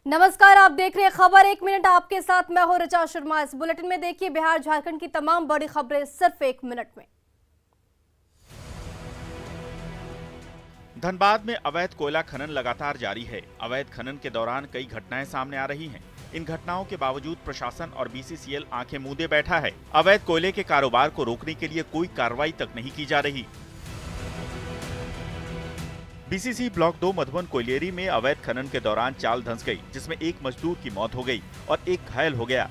नमस्कार, आप देख रहे हैं खबर एक मिनट। आपके साथ मैं हूं ऋचा शर्मा। इस बुलेटिन में देखिए बिहार झारखंड की तमाम बड़ी खबरें सिर्फ एक मिनट में। धनबाद में अवैध कोयला खनन लगातार जारी है। अवैध खनन के दौरान कई घटनाएं सामने आ रही हैं। इन घटनाओं के बावजूद प्रशासन और बीसीसीएल आंखें मूंदे बैठा है। अवैध कोयले के कारोबार को रोकने के लिए कोई कार्रवाई तक नहीं की जा रही। बीसीसी ब्लॉक 2 मधुबन कोयलेरी में अवैध खनन के दौरान चाल धंस गई, जिसमें एक मजदूर की मौत हो गई और एक घायल हो गया।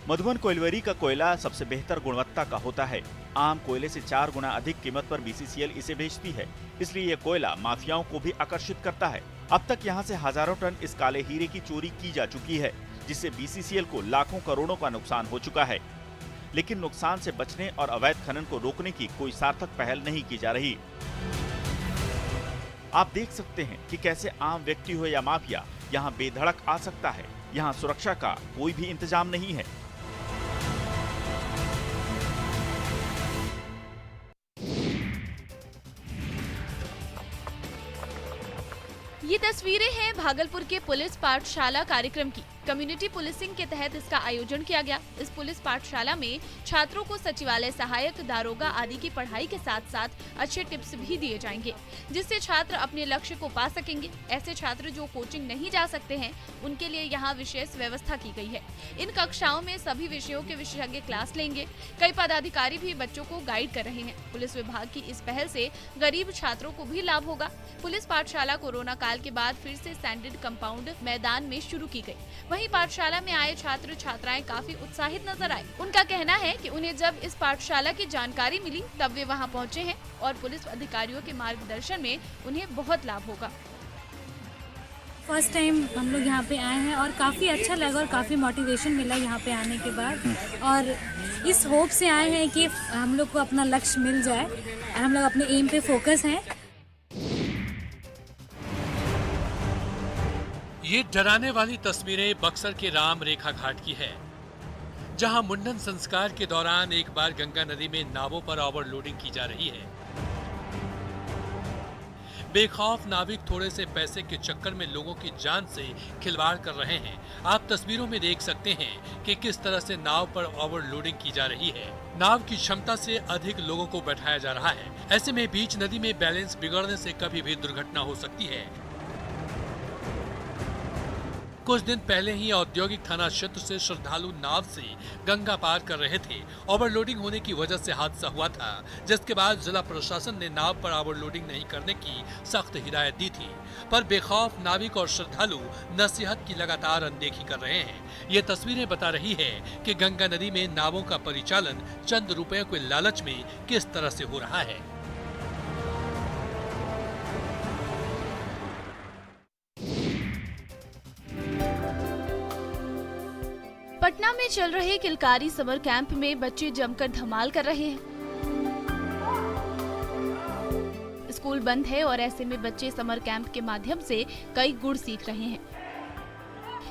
मधुबन कोयलेरी का कोयला सबसे बेहतर गुणवत्ता का होता है। आम कोयले से 4 गुना अधिक कीमत पर बीसीसीएल इसे बेचती है, इसलिए ये कोयला माफियाओं को भी आकर्षित करता है। अब तक यहाँ से हजारों टन इस काले हीरे की चोरी की जा चुकी है, जिससे बीसीसीएल को लाखों करोड़ों का नुकसान हो चुका है। लेकिन नुकसान से बचने और अवैध खनन को रोकने की कोई सार्थक पहल नहीं की जा रही। आप देख सकते हैं कि कैसे आम व्यक्ति हो या माफिया यहाँ बेधड़क आ सकता है। यहाँ सुरक्षा का कोई भी इंतजाम नहीं है। ये तस्वीरें हैं भागलपुर के पुलिस पाठशाला कार्यक्रम की। कम्युनिटी पुलिसिंग के तहत इसका आयोजन किया गया। इस पुलिस पाठशाला में छात्रों को सचिवालय सहायक, दारोगा आदि की पढ़ाई के साथ साथ अच्छे टिप्स भी दिए जाएंगे, जिससे छात्र अपने लक्ष्य को पा सकेंगे। ऐसे छात्र जो कोचिंग नहीं जा सकते हैं, उनके लिए यहाँ विशेष व्यवस्था की गई है। इन कक्षाओं में सभी विषयों के विशेषज्ञ क्लास लेंगे। कई पदाधिकारी भी बच्चों को गाइड कर रहे हैं। पुलिस विभाग की इस पहल से गरीब छात्रों को भी लाभ होगा। पुलिस पाठशाला कोरोना काल के बाद फिर से सैंडेड कंपाउंड मैदान में शुरू की गई। वहीं पाठशाला में आए छात्र छात्राएं काफी उत्साहित नजर आए। उनका कहना है कि उन्हें जब इस पाठशाला की जानकारी मिली तब वे वहां पहुंचे हैं और पुलिस अधिकारियों के मार्गदर्शन में उन्हें बहुत लाभ होगा। फर्स्ट टाइम हम लोग यहाँ पे आए हैं और काफ़ी अच्छा लगा और काफ़ी मोटिवेशन मिला यहाँ पे आने के बाद, और इस होप से आए हैं कि हम लोग को अपना लक्ष्य मिल जाए और हम लोग अपने एम पे फोकस हैं। ये डराने वाली तस्वीरें बक्सर के राम रेखा घाट की है, जहां मुंडन संस्कार के दौरान एक बार गंगा नदी में नावों पर ओवरलोडिंग की जा रही है। बेखौफ नाविक थोड़े से पैसे के चक्कर में लोगों की जान से खिलवाड़ कर रहे हैं। आप तस्वीरों में देख सकते हैं कि किस तरह से नाव पर ओवरलोडिंग की जा रही है। नाव की क्षमता से अधिक लोगों को बैठाया जा रहा है। ऐसे में बीच नदी में बैलेंस बिगड़ने से कभी भी दुर्घटना हो सकती है। कुछ दिन पहले ही औद्योगिक थाना क्षेत्र से श्रद्धालु नाव से गंगा पार कर रहे थे। ओवरलोडिंग होने की वजह से हादसा हुआ था, जिसके बाद जिला प्रशासन ने नाव पर ओवरलोडिंग नहीं करने की सख्त हिदायत दी थी, पर बेखौफ नाविक और श्रद्धालु नसीहत की लगातार अनदेखी कर रहे हैं। ये तस्वीरें बता रही है कि गंगा नदी में नावों का परिचालन चंद रुपयों के लालच में किस तरह से हो रहा है। पटना में चल रहे किलकारी समर कैंप में बच्चे जमकर धमाल कर रहे हैं। स्कूल बंद है और ऐसे में बच्चे समर कैंप के माध्यम से कई गुण सीख रहे हैं।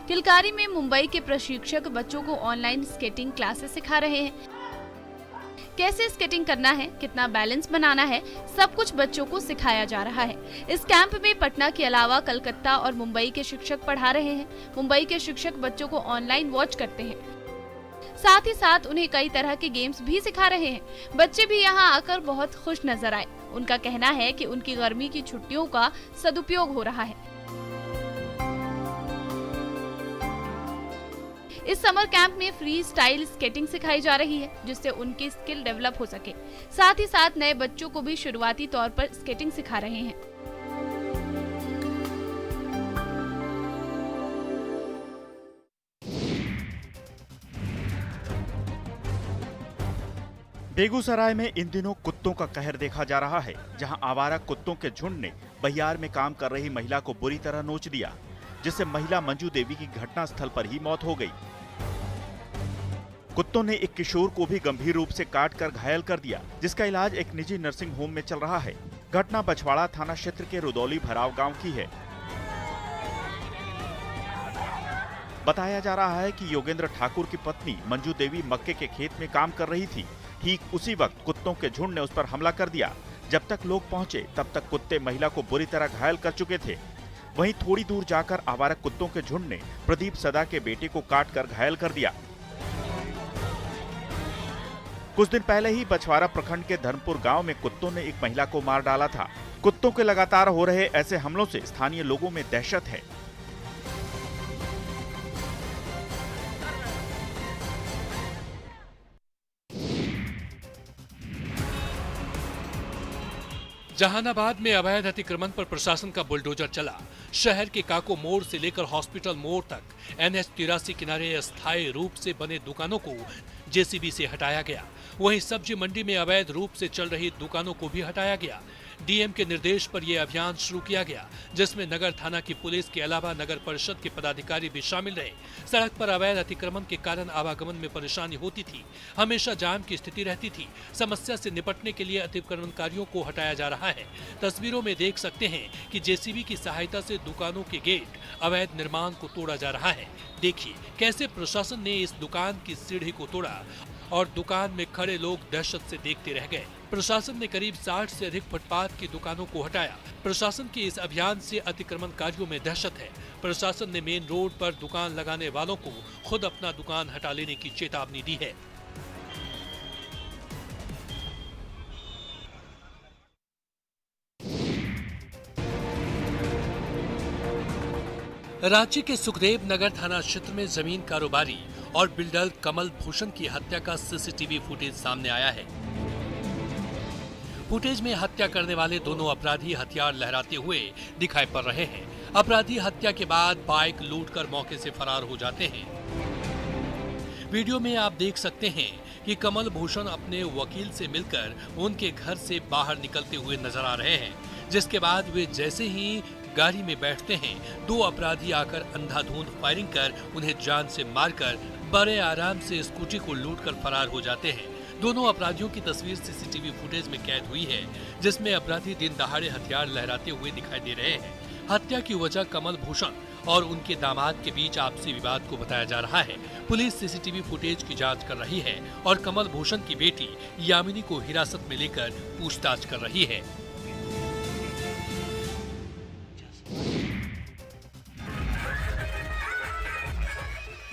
किलकारी में मुंबई के प्रशिक्षक बच्चों को ऑनलाइन स्केटिंग क्लासेस सिखा रहे हैं। कैसे स्केटिंग करना है, कितना बैलेंस बनाना है, सब कुछ बच्चों को सिखाया जा रहा है। इस कैंप में पटना के अलावा कलकत्ता और मुंबई के शिक्षक पढ़ा रहे हैं। मुंबई के शिक्षक बच्चों को ऑनलाइन वॉच करते हैं, साथ ही साथ उन्हें कई तरह के गेम्स भी सिखा रहे हैं। बच्चे भी यहाँ आकर बहुत खुश नजर आए। उनका कहना है कि उनकी गर्मी की छुट्टियों का सदुपयोग हो रहा है। इस समर कैंप में फ्री स्टाइल स्केटिंग सिखाई जा रही है, जिससे उनकी स्किल डेवलप हो सके। साथ ही साथ नए बच्चों को भी शुरुआती तौर पर स्केटिंग सिखा रहे हैं। बेगूसराय में इन दिनों कुत्तों का कहर देखा जा रहा है, जहां आवारा कुत्तों के झुंड ने बहियार में काम कर रही महिला को बुरी तरह नोच दिया, जिससे महिला मंजू देवी की घटनास्थल पर ही मौत हो गई। कुत्तों ने एक किशोर को भी गंभीर रूप से काटकर घायल कर दिया, जिसका इलाज एक निजी नर्सिंग होम में चल रहा है। घटना बछवाड़ा थाना क्षेत्र के रुदौली भराव गांव की है। बताया जा रहा है कि योगेंद्र ठाकुर की पत्नी मंजू देवी मक्के के खेत में काम कर रही थी। ठीक उसी वक्त कुत्तों के झुंड ने उस पर हमला कर दिया। जब तक लोग पहुंचे तब तक कुत्ते महिला को बुरी तरह घायल कर चुके थे। वहीं थोड़ी दूर जाकर आवारा कुत्तों के झुंड ने प्रदीप सदा के बेटे को काटकर घायल कर दिया। कुछ दिन पहले ही बछवाड़ा प्रखंड के धर्मपुर गांव में कुत्तों ने एक महिला को मार डाला था। कुत्तों के लगातार हो रहे ऐसे हमलों से स्थानीय लोगों में दहशत है। जहानाबाद में अवैध अतिक्रमण पर प्रशासन का बुलडोजर चला। शहर के काको मोड़ से लेकर हॉस्पिटल मोड़ तक NH-83 किनारे अस्थायी रूप से बने दुकानों को JCB से हटाया गया। वहीं सब्जी मंडी में अवैध रूप से चल रही दुकानों को भी हटाया गया। DM के निर्देश पर यह अभियान शुरू किया गया, जिसमें नगर थाना की पुलिस के अलावा नगर परिषद के पदाधिकारी भी शामिल रहे। सड़क पर अवैध अतिक्रमण के कारण आवागमन में परेशानी होती थी, हमेशा जाम की स्थिति रहती थी। समस्या से निपटने के लिए अतिक्रमणकारियों को हटाया जा रहा है। तस्वीरों में देख सकते हैं कि JCB की सहायता से दुकानों के गेट अवैध निर्माण को तोड़ा जा रहा है। देखिए कैसे प्रशासन ने इस दुकान की सीढ़ी को तोड़ा और दुकान में खड़े लोग दहशत से देखते रह गए। प्रशासन ने करीब 60 से अधिक फुटपाथ की दुकानों को हटाया। प्रशासन के इस अभियान से अतिक्रमणकारियों में दहशत है। प्रशासन ने मेन रोड पर दुकान लगाने वालों को खुद अपना दुकान हटा लेने की चेतावनी दी है। रांची के सुखदेव नगर थाना क्षेत्र में जमीन कारोबारी और बिल्डर कमल भूषण की हत्या का CCTV फुटेज सामने आया है। फुटेज में हत्या करने वाले दोनों अपराधी हथियार लहराते हुए दिखाई पड़ रहे हैं। अपराधी हत्या के बाद बाइक लूटकर मौके से फरार हो जाते हैं। वीडियो में आप देख सकते हैं कि कमल भूषण अपने वकील से मिलकर उनके घर से बाहर निकलते हुए नजर आ रहे हैं, जिसके बाद वे जैसे ही गाड़ी में बैठते हैं, दो अपराधी आकर अंधाधुंध फायरिंग कर उन्हें जान से मारकर बड़े आराम से स्कूटी को लूटकर फरार हो जाते हैं। दोनों अपराधियों की तस्वीर CCTV फुटेज में कैद हुई है, जिसमें अपराधी दिन दहाड़े हथियार लहराते हुए दिखाई दे रहे हैं। हत्या की वजह कमल भूषण और उनके दामाद के बीच आपसी विवाद को बताया जा रहा है। पुलिस CCTV फुटेज की जांच कर रही है और कमल भूषण की बेटी यामिनी को हिरासत में लेकर पूछताछ कर रही है।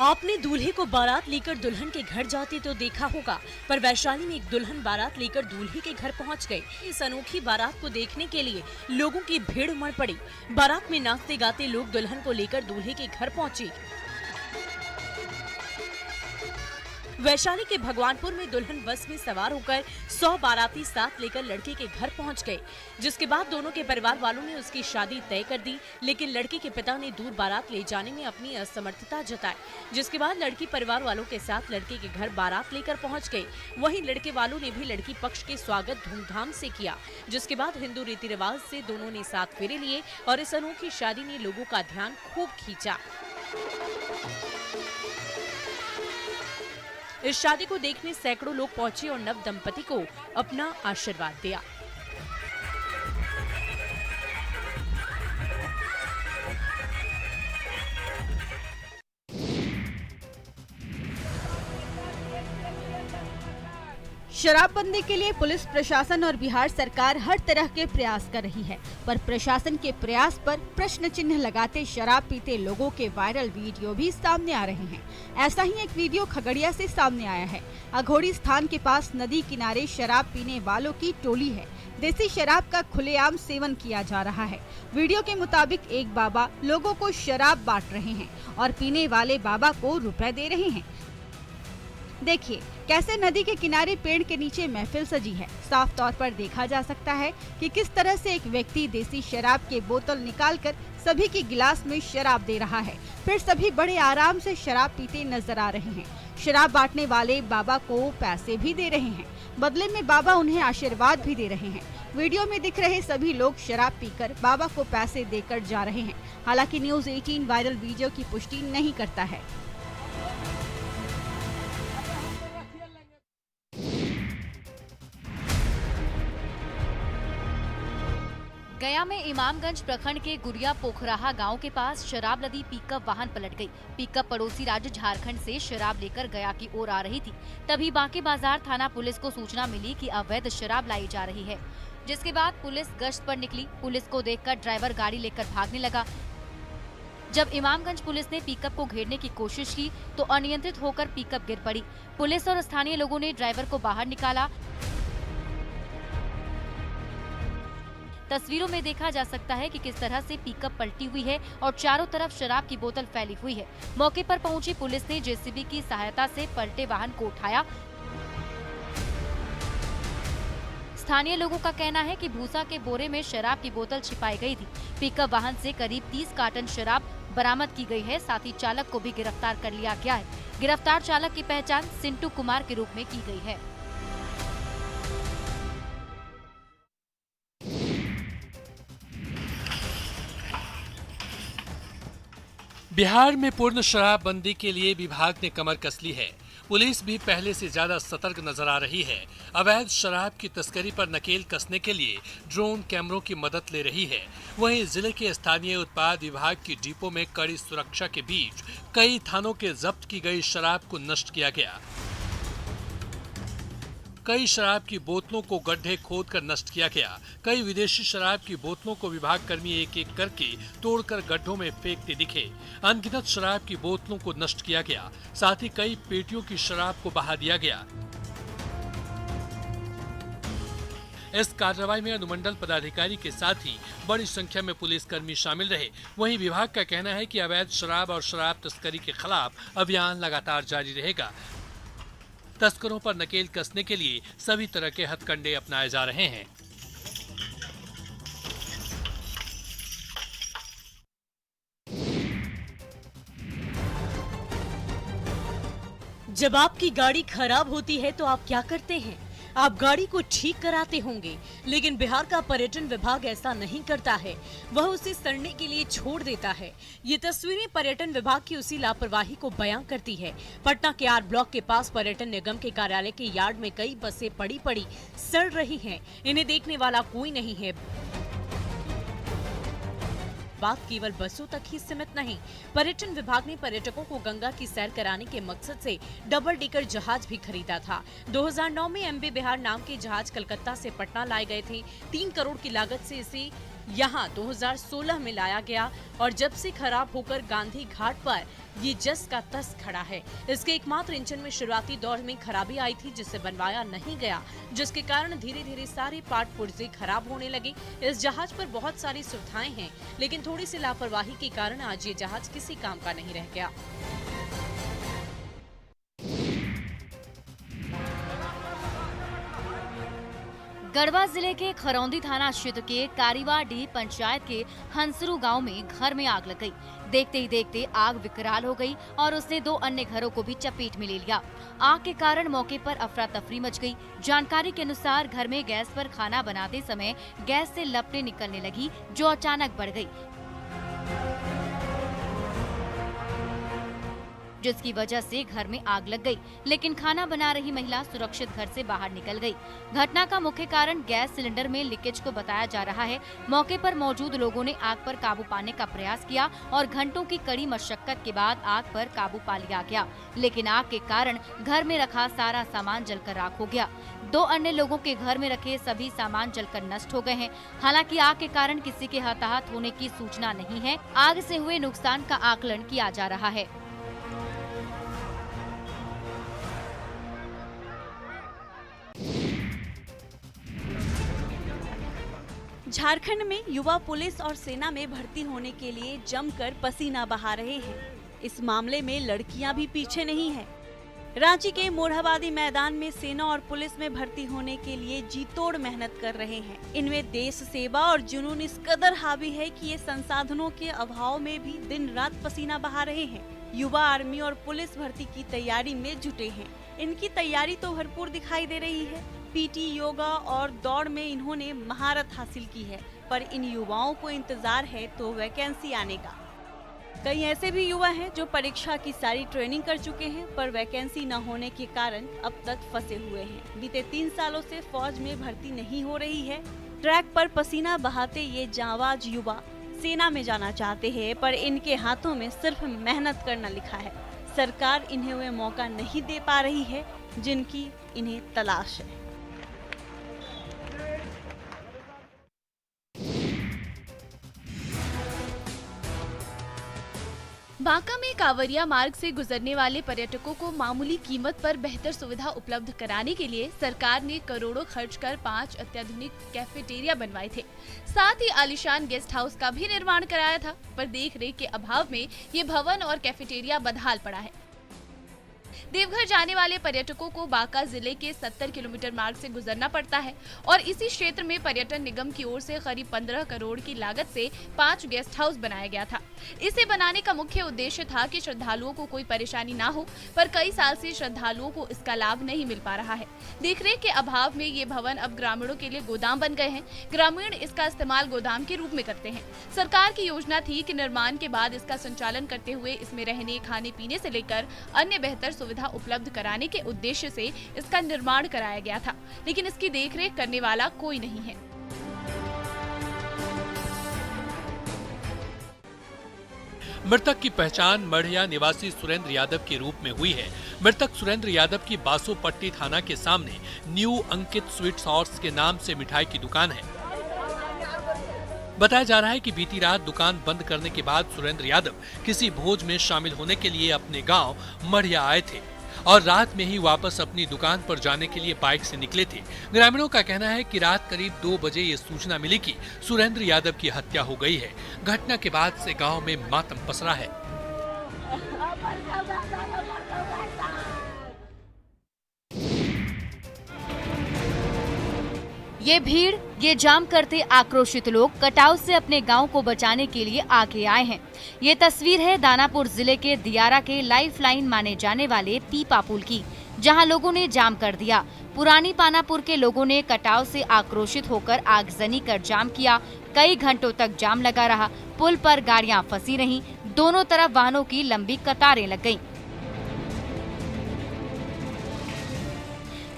आपने दूल्हे को बारात लेकर दुल्हन के घर जाते तो देखा होगा, पर वैशाली में एक दुल्हन बारात लेकर दूल्हे के घर पहुंच गई। इस अनोखी बारात को देखने के लिए लोगों की भीड़ उमड़ पड़ी। बारात में नाचते गाते लोग दुल्हन को लेकर दूल्हे के घर पहुंचे। वैशाली के भगवानपुर में दुल्हन बस में सवार होकर 100 बाराती साथ लेकर लड़के के घर पहुंच गए, जिसके बाद दोनों के परिवार वालों ने उसकी शादी तय कर दी। लेकिन लड़के के पिता ने दूर बारात ले जाने में अपनी असमर्थता जताई, जिसके बाद लड़की परिवार वालों के साथ लड़के के घर बारात लेकर पहुंच गए। वहीं लड़के वालों ने भी लड़की पक्ष के स्वागत धूमधाम से किया, जिसके बाद हिंदू रीति रिवाज से दोनों ने साथ फेरे लिए और इस अनोखी शादी ने लोगों का ध्यान खूब खींचा। इस शादी को देखने सैकड़ों लोग पहुंचे और नव दंपति को अपना आशीर्वाद दिया। शराबबंदी के लिए पुलिस प्रशासन और बिहार सरकार हर तरह के प्रयास कर रही है, पर प्रशासन के प्रयास पर प्रश्न चिन्ह लगाते शराब पीते लोगों के वायरल वीडियो भी सामने आ रहे हैं। ऐसा ही एक वीडियो खगड़िया से सामने आया है। अघोड़ी स्थान के पास नदी किनारे शराब पीने वालों की टोली है। देसी शराब का खुलेआम सेवन किया जा रहा है। वीडियो के मुताबिक एक बाबा लोगों को शराब बांट रहे हैं और पीने वाले बाबा को रुपए दे रहे हैं। देखिए कैसे नदी के किनारे पेड़ के नीचे महफिल सजी है। साफ तौर पर देखा जा सकता है कि किस तरह से एक व्यक्ति देसी शराब के बोतल निकालकर सभी के गिलास में शराब दे रहा है। फिर सभी बड़े आराम से शराब पीते नजर आ रहे हैं। शराब बांटने वाले बाबा को पैसे भी दे रहे हैं, बदले में बाबा उन्हें आशीर्वाद भी दे रहे हैं। वीडियो में दिख रहे सभी लोग शराब पीकर बाबा को पैसे देकर जा रहे हैं। हालांकि न्यूज़ 18 वायरल वीडियो की पुष्टि नहीं करता है। गया में इमामगंज प्रखंड के गुड़िया पोखराहा गांव के पास शराब लदी पिकअप वाहन पलट गई। पिकअप पड़ोसी राज्य झारखंड से शराब लेकर गया की ओर आ रही थी। तभी बांके बाजार थाना पुलिस को सूचना मिली कि अवैध शराब लाई जा रही है, जिसके बाद पुलिस गश्त पर निकली। पुलिस को देखकर ड्राइवर गाड़ी लेकर भागने लगा। जब इमामगंज पुलिस ने पिकअप को घेरने की कोशिश की तो अनियंत्रित होकर पिकअप गिर पड़ी। पुलिस और स्थानीय लोगों ने ड्राइवर को बाहर निकाला। तस्वीरों में देखा जा सकता है कि किस तरह से पिकअप पलटी हुई है और चारों तरफ शराब की बोतल फैली हुई है। मौके पर पहुंची पुलिस ने जेसीबी की सहायता से पलटे वाहन को उठाया। स्थानीय लोगों का कहना है कि भूसा के बोरे में शराब की बोतल छिपाई गई थी। पिकअप वाहन से करीब 30 कार्टन शराब बरामद की गई है। साथ ही चालक को भी गिरफ्तार कर लिया गया है। गिरफ्तार चालक की पहचान सिंटू कुमार के रूप में की गई है। बिहार में पूर्ण शराबबंदी के लिए विभाग ने कमर कस ली है। पुलिस भी पहले से ज्यादा सतर्क नजर आ रही है। अवैध शराब की तस्करी पर नकेल कसने के लिए ड्रोन कैमरों की मदद ले रही है। वहीं जिले के स्थानीय उत्पाद विभाग की डिपो में कड़ी सुरक्षा के बीच कई थानों के जब्त की गई शराब को नष्ट किया गया। कई शराब की बोतलों को गड्ढे खोदकर नष्ट किया गया। कई विदेशी शराब की बोतलों को विभाग कर्मी एक एक करके तोड़कर गड्ढों में फेंकते दिखे। अनगिनत शराब की बोतलों को नष्ट किया गया। साथ ही कई पेटियों की शराब को बहा दिया गया। इस कार्रवाई में अनुमंडल पदाधिकारी के साथ ही बड़ी संख्या में पुलिसकर्मी शामिल रहे। वहीं विभाग का कहना है कि अवैध शराब और शराब तस्करी के खिलाफ अभियान लगातार जारी रहेगा। तस्करों पर नकेल कसने के लिए सभी तरह के हथकंडे अपनाए जा रहे हैं। जब आपकी गाड़ी खराब होती है तो आप क्या करते हैं? आप गाड़ी को ठीक कराते होंगे, लेकिन बिहार का पर्यटन विभाग ऐसा नहीं करता है। वह उसे सड़ने के लिए छोड़ देता है। ये तस्वीरें पर्यटन विभाग की उसी लापरवाही को बयां करती है। पटना के आर ब्लॉक के पास पर्यटन निगम के कार्यालय के यार्ड में कई बसें पड़ी सड़ रही हैं। इन्हें देखने वाला कोई नहीं है। बात केवल बसों तक ही सीमित नहीं। पर्यटन विभाग ने पर्यटकों को गंगा की सैर कराने के मकसद से डबल डेकर जहाज भी खरीदा था। 2009 में एमवी बिहार नाम के जहाज कलकत्ता से पटना लाए गए थे। 3 करोड़ की लागत से इसे यहाँ 2016 में लाया गया और जब से खराब होकर गांधी घाट पर ये जस का तस खड़ा है। इसके एकमात्र इंजन में शुरुआती दौर में खराबी आई थी, जिसे बनवाया नहीं गया, जिसके कारण धीरे धीरे सारे पार्ट पुर्जे खराब होने लगे। इस जहाज पर बहुत सारी सुविधाएं हैं, लेकिन थोड़ी सी लापरवाही के कारण आज ये जहाज किसी काम का नहीं रह गया। गढ़वा जिले के खरौंदी थाना क्षेत्र के कारीवाडी पंचायत के हंसरू गांव में घर में आग लग गई। देखते ही देखते आग विकराल हो गई और उसने 2 अन्य घरों को भी चपेट में ले लिया। आग के कारण मौके पर अफरा तफरी मच गई। जानकारी के अनुसार घर में गैस पर खाना बनाते समय गैस से लपटें निकलने लगी, जो अचानक बढ़ गई, जिसकी वजह से घर में आग लग गई। लेकिन खाना बना रही महिला सुरक्षित घर से बाहर निकल गई। घटना का मुख्य कारण गैस सिलेंडर में लीकेज को बताया जा रहा है। मौके पर मौजूद लोगों ने आग पर काबू पाने का प्रयास किया और घंटों की कड़ी मशक्कत के बाद आग पर काबू पा लिया गया। लेकिन आग के कारण घर में रखा सारा सामान जलकर राख हो गया। 2 अन्य लोगों के घर में रखे सभी सामान जलकर नष्ट हो गए हैं। हालांकि आग के कारण किसी के हताहत होने की सूचना नहीं है। आग से हुए नुकसान का आकलन किया जा रहा है। झारखंड में युवा पुलिस और सेना में भर्ती होने के लिए जमकर पसीना बहा रहे हैं। इस मामले में लड़कियां भी पीछे नहीं हैं। रांची के मोरहाबादी मैदान में सेना और पुलिस में भर्ती होने के लिए जी तोड़ मेहनत कर रहे हैं। इनमें देश सेवा और जुनून इस कदर हावी है कि ये संसाधनों के अभाव में भी दिन रात पसीना बहा रहे हैं। युवा आर्मी और पुलिस भर्ती की तैयारी में जुटे हैं। इनकी तैयारी तो भरपूर दिखाई दे रही है। पीटी, योगा और दौड़ में इन्होंने महारत हासिल की है, पर इन युवाओं को इंतजार है तो वैकेंसी आने का। कई ऐसे भी युवा हैं जो परीक्षा की सारी ट्रेनिंग कर चुके हैं, पर वैकेंसी न होने के कारण अब तक फंसे हुए हैं। बीते 3 सालों से फौज में भर्ती नहीं हो रही है। ट्रैक पर पसीना बहाते ये जांबाज युवा सेना में जाना चाहते हैं, पर इनके हाथों में सिर्फ मेहनत करना लिखा है। सरकार इन्हें वह मौका नहीं दे पा रही है जिनकी इन्हें तलाश है। बांका में कांवरिया मार्ग से गुजरने वाले पर्यटकों को मामूली कीमत पर बेहतर सुविधा उपलब्ध कराने के लिए सरकार ने करोड़ों खर्च कर 5 अत्याधुनिक कैफेटेरिया बनवाए थे। साथ ही आलीशान गेस्ट हाउस का भी निर्माण कराया था, पर देख रेख के अभाव में ये भवन और कैफेटेरिया बदहाल पड़ा है। देवघर जाने वाले पर्यटकों को बांका जिले के 70 किलोमीटर मार्ग से गुजरना पड़ता है और इसी क्षेत्र में पर्यटन निगम की ओर से करीब 15 करोड़ की लागत से 5 गेस्ट हाउस बनाया गया था। इसे बनाने का मुख्य उद्देश्य था कि श्रद्धालुओं को कोई परेशानी ना हो, पर कई साल से श्रद्धालुओं को इसका लाभ नहीं मिल पा रहा है। देखरेख के अभाव में ये भवन अब ग्रामीणों के लिए गोदाम बन गए हैं। ग्रामीण इसका इस्तेमाल गोदाम के रूप में करते हैं। सरकार की योजना थी कि निर्माण के बाद इसका संचालन करते हुए इसमें रहने, खाने पीने से लेकर अन्य बेहतर सुविधा उपलब्ध कराने के उद्देश्य से इसका निर्माण कराया गया था, लेकिन इसकी देखरेख करने वाला कोई नहीं है। मृतक की पहचान मढ़िया निवासी सुरेंद्र यादव के रूप में हुई है। मृतक सुरेंद्र यादव की बासोपट्टी थाना के सामने न्यू अंकित स्वीट्स हाउस के नाम से मिठाई की दुकान है। बताया जा रहा है कि बीती रात दुकान बंद करने के बाद सुरेंद्र यादव किसी भोज में शामिल होने के लिए अपने गांव मढ़िया आए थे और रात में ही वापस अपनी दुकान पर जाने के लिए बाइक से निकले थे। ग्रामीणों का कहना है कि रात करीब 2 बजे ये सूचना मिली कि सुरेंद्र यादव की हत्या हो गई है। घटना के बाद से गांव में मातम पसरा है। ये भीड़, ये जाम करते आक्रोशित लोग कटाव से अपने गांव को बचाने के लिए आगे आए हैं। ये तस्वीर है दानापुर जिले के दियारा के लाइफलाइन माने जाने वाले पीपा पुल की, जहां लोगों ने जाम कर दिया। पुरानी पानापुर के लोगों ने कटाव से आक्रोशित होकर आगजनी कर जाम किया। कई घंटों तक जाम लगा रहा। पुल पर गाड़ियां फंसी रहीं। दोनों तरफ वाहनों की लंबी कतारें लग गईं।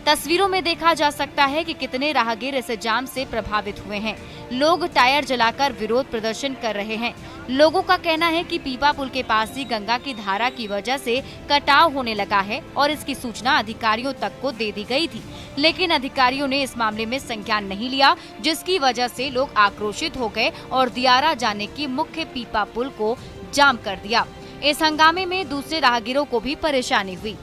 तस्वीरों में देखा जा सकता है कि कितने राहगीर इस जाम से प्रभावित हुए हैं। लोग टायर जलाकर विरोध प्रदर्शन कर रहे हैं। लोगों का कहना है कि पीपा पुल के पास ही गंगा की धारा की वजह से कटाव होने लगा है और इसकी सूचना अधिकारियों तक को दे दी गई थी, लेकिन अधिकारियों ने इस मामले में संज्ञान नहीं लिया, जिसकी वजह से लोग आक्रोशित हो गए और दियारा जाने की मुख्य पीपा पुल को जाम कर दिया। इस हंगामे में दूसरे राहगीरों को भी परेशानी हुई।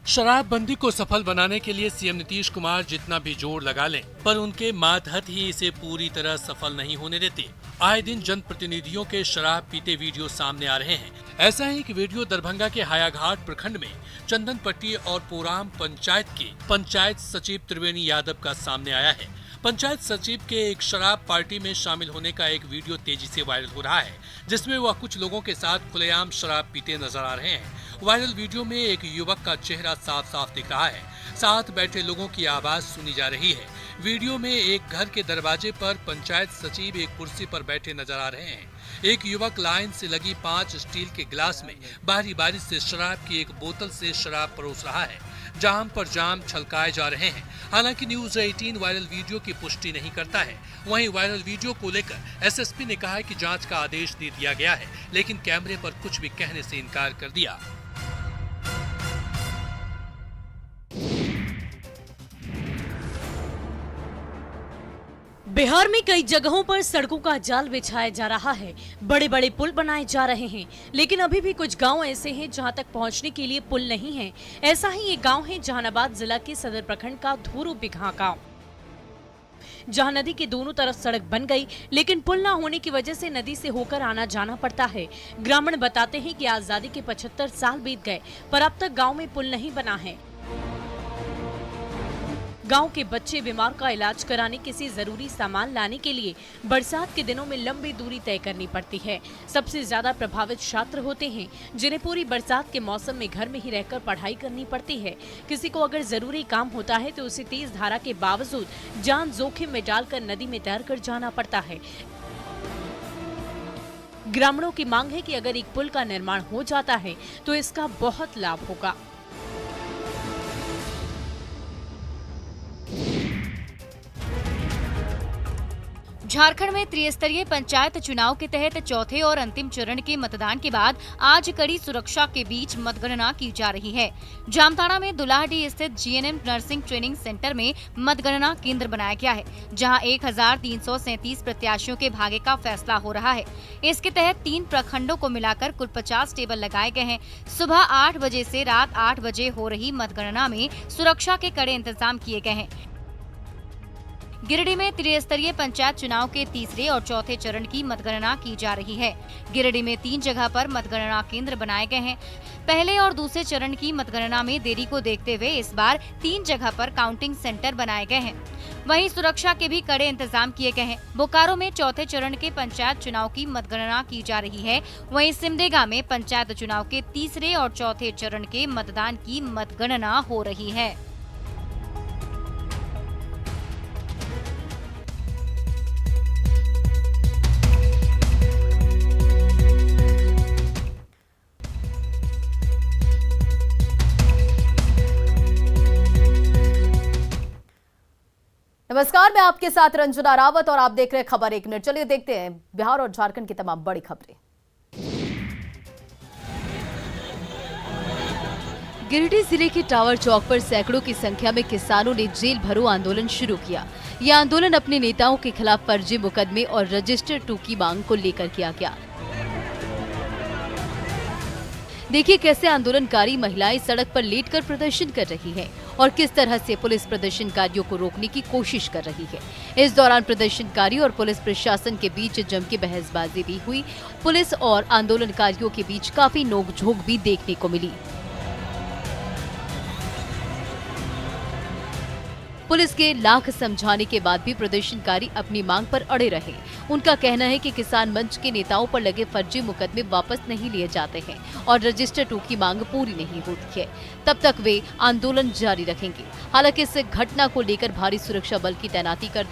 शराबबंदी को सफल बनाने के लिए सीएम नीतीश कुमार जितना भी जोर लगा लें, पर उनके मातहत ही इसे पूरी तरह सफल नहीं होने देते। आए दिन जनप्रतिनिधियों के शराब पीते वीडियो सामने आ रहे हैं। ऐसा ही एक वीडियो दरभंगा के हायाघाट प्रखंड में चंदनपट्टी और पोराम पंचायत के पंचायत सचिव त्रिवेणी यादव का सामने आया है। पंचायत सचिव के एक शराब पार्टी में शामिल होने का एक वीडियो तेजी से वायरल हो रहा है, जिसमें वह कुछ लोगों के साथ खुलेआम शराब पीते नजर आ रहे हैं। वायरल वीडियो में एक युवक का चेहरा साफ साफ दिख रहा है। साथ बैठे लोगों की आवाज सुनी जा रही है। वीडियो में एक घर के दरवाजे पर पंचायत सचिव एक कुर्सी पर बैठे नजर आ रहे हैं। एक युवक लाइन से लगी 5 स्टील के गिलास में बारी बारी से शराब की एक बोतल से शराब परोस रहा है। जाम पर जाम छलकाए जा रहे हैं। हालांकि न्यूज 18 वायरल वीडियो की पुष्टि नहीं करता है। वहीं वायरल वीडियो को लेकर एसएसपी ने कहा है कि जांच का आदेश दे दिया गया है, लेकिन कैमरे पर कुछ भी कहने से इनकार कर दिया। बिहार में कई जगहों पर सड़कों का जाल बिछाया जा रहा है। बड़े बड़े पुल बनाए जा रहे हैं, लेकिन अभी भी कुछ गांव ऐसे हैं जहां तक पहुंचने के लिए पुल नहीं है। ऐसा ही एक गांव है जहानाबाद जिला के सदर प्रखंड का धूरू बिघा गांव, जहां नदी के दोनों तरफ सड़क बन गई, लेकिन पुल न होने की वजह से नदी से होकर आना जाना पड़ता है। ग्रामीण बताते हैं कि आजादी के 75 साल बीत गए, पर अब तक गाँव में पुल नहीं बना है। गांव के बच्चे बीमार का इलाज कराने, किसी जरूरी सामान लाने के लिए बरसात के दिनों में लंबी दूरी तय करनी पड़ती है। सबसे ज्यादा प्रभावित छात्र होते हैं, जिन्हें पूरी बरसात के मौसम में घर में ही रहकर पढ़ाई करनी पड़ती है। किसी को अगर जरूरी काम होता है तो उसे तेज धारा के बावजूद जान जोखिम में डालकर नदी में तैरकर जाना पड़ता है। ग्रामीणों की मांग है कि अगर एक पुल का निर्माण हो जाता है तो इसका बहुत लाभ होगा। झारखंड में त्रिस्तरीय पंचायत चुनाव के तहत चौथे और अंतिम चरण के मतदान के बाद आज कड़ी सुरक्षा के बीच मतगणना की जा रही है। जामताड़ा में दुल्हाडीह स्थित जीएनएम नर्सिंग ट्रेनिंग सेंटर में मतगणना केंद्र बनाया गया है, जहां 1337 प्रत्याशियों के भाग्य का फैसला हो रहा है। इसके तहत 3 प्रखंडों को मिलाकर कुल 50 टेबल लगाए गए हैं। सुबह 8 बजे से रात 8 बजे हो रही मतगणना में सुरक्षा के कड़े इंतजाम किए गए हैं। गिरिडीह में त्रिस्तरीय पंचायत चुनाव के तीसरे और चौथे चरण की मतगणना की जा रही है। गिरिडीह में 3 जगह पर मतगणना केंद्र बनाए गए हैं। पहले और दूसरे चरण की मतगणना में देरी को देखते हुए इस बार 3 जगह पर काउंटिंग सेंटर बनाए गए हैं। वहीं सुरक्षा के भी कड़े इंतजाम किए गए हैं। बोकारो में चौथे चरण के पंचायत चुनाव की मतगणना की जा रही है। वहीं सिमडेगा में पंचायत चुनाव के तीसरे और चौथे चरण के मतदान की मतगणना हो रही है। नमस्कार, मैं आपके साथ रंजना रावत और आप देख रहे हैं खबर 1 मिनट। चलिए देखते हैं बिहार और झारखंड की तमाम बड़ी खबरें। गिरिडीह जिले के टावर चौक पर सैकड़ों की संख्या में किसानों ने जेल भरो आंदोलन शुरू किया। यह आंदोलन अपने नेताओं के खिलाफ फर्जी मुकदमे और रजिस्टर 2 की मांग को लेकर किया गया। देखिए कैसे आंदोलनकारी महिलाएं सड़क पर लेटकर प्रदर्शन कर रही हैं और किस तरह से पुलिस प्रदर्शनकारियों को रोकने की कोशिश कर रही है। इस दौरान प्रदर्शनकारी और पुलिस प्रशासन के बीच जमकर बहसबाजी भी हुई। पुलिस और आंदोलनकारियों के बीच काफी नोकझोंक भी देखने को मिली। पुलिस के लाख समझाने के बाद भी प्रदर्शनकारी अपनी मांग पर अड़े रहे। उनका कहना है कि किसान मंच के नेताओं पर लगे फर्जी मुकदमे वापस नहीं लिए जाते हैं और रजिस्टर 2 की मांग पूरी नहीं होती है। तब तक वे आंदोलन जारी रखेंगे। हालांकि इस घटना को लेकर भारी सुरक्षा बल की तैनाती कर दी